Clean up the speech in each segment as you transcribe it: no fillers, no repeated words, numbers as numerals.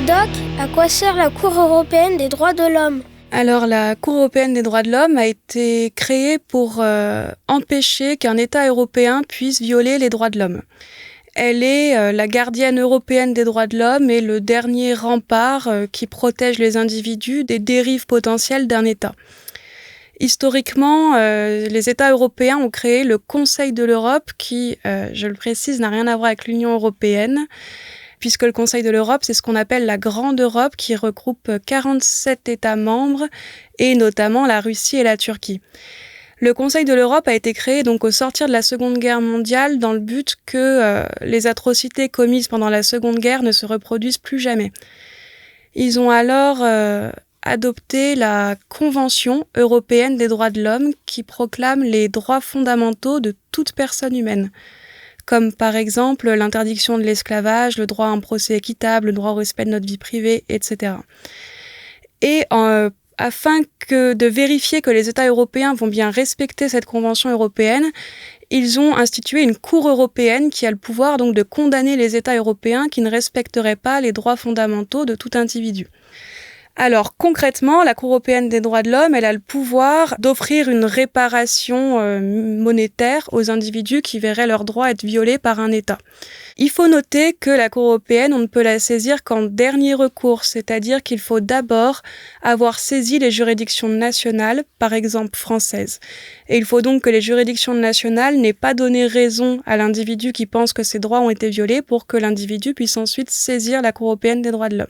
Doc, à quoi sert la Cour européenne des droits de l'homme ? Alors, la Cour européenne des droits de l'homme a été créée pour empêcher qu'un État européen puisse violer les droits de l'homme. Elle est la gardienne européenne des droits de l'homme et le dernier rempart qui protège les individus des dérives potentielles d'un État. Historiquement, les États européens ont créé le Conseil de l'Europe qui, je le précise, n'a rien à voir avec l'Union européenne, puisque le Conseil de l'Europe, c'est ce qu'on appelle la Grande Europe, qui regroupe 47 États membres, et notamment la Russie et la Turquie. Le Conseil de l'Europe a été créé donc au sortir de la Seconde Guerre mondiale dans le but que les atrocités commises pendant la Seconde Guerre ne se reproduisent plus jamais. Ils ont alors adopté la Convention européenne des droits de l'homme qui proclame les droits fondamentaux de toute personne humaine, comme par exemple l'interdiction de l'esclavage, le droit à un procès équitable, le droit au respect de notre vie privée, etc. Et afin de vérifier que les États européens vont bien respecter cette Convention européenne, ils ont institué une Cour européenne qui a le pouvoir donc de condamner les États européens qui ne respecteraient pas les droits fondamentaux de tout individu. Alors concrètement, la Cour européenne des droits de l'homme, elle a le pouvoir d'offrir une réparation monétaire aux individus qui verraient leurs droits être violés par un État. Il faut noter que la Cour européenne, on ne peut la saisir qu'en dernier recours, c'est-à-dire qu'il faut d'abord avoir saisi les juridictions nationales, par exemple françaises. Et il faut donc que les juridictions nationales n'aient pas donné raison à l'individu qui pense que ses droits ont été violés pour que l'individu puisse ensuite saisir la Cour européenne des droits de l'homme.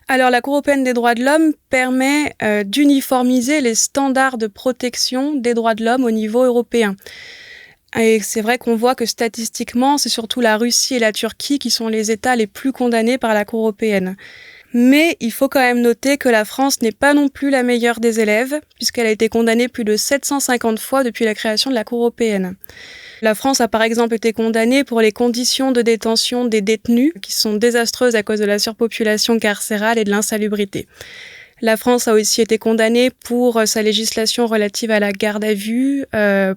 Alors, la Cour européenne des droits de l'homme permet d'uniformiser les standards de protection des droits de l'homme au niveau européen. Et c'est vrai qu'on voit que statistiquement, c'est surtout la Russie et la Turquie qui sont les États les plus condamnés par la Cour européenne. Mais il faut quand même noter que la France n'est pas non plus la meilleure des élèves, puisqu'elle a été condamnée plus de 750 fois depuis la création de la Cour européenne. La France a par exemple été condamnée pour les conditions de détention des détenus, qui sont désastreuses à cause de la surpopulation carcérale et de l'insalubrité. La France a aussi été condamnée pour sa législation relative à la garde à vue,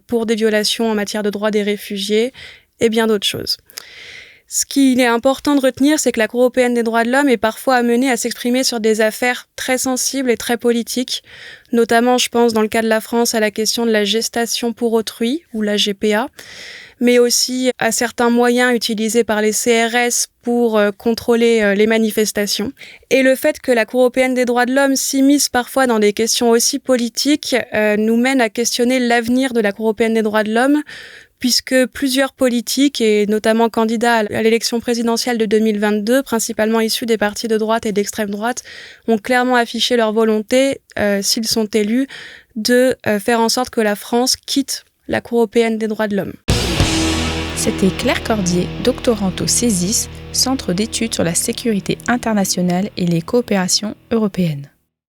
pour des violations en matière de droits des réfugiés et bien d'autres choses. Ce qu'il est important de retenir, c'est que la Cour européenne des droits de l'homme est parfois amenée à s'exprimer sur des affaires très sensibles et très politiques. Notamment, je pense, dans le cas de la France, à la question de la gestation pour autrui, ou la GPA, mais aussi à certains moyens utilisés par les CRS pour contrôler les manifestations. Et le fait que la Cour européenne des droits de l'homme s'immisce parfois dans des questions aussi politiques nous mène à questionner l'avenir de la Cour européenne des droits de l'homme, puisque plusieurs politiques, et notamment candidats à l'élection présidentielle de 2022, principalement issus des partis de droite et d'extrême droite, ont clairement affiché leur volonté, s'ils sont élus, de faire en sorte que la France quitte la Cour européenne des droits de l'homme. C'était Claire Cordier, doctorante au CESIS, Centre d'études sur la sécurité internationale et les coopérations européennes.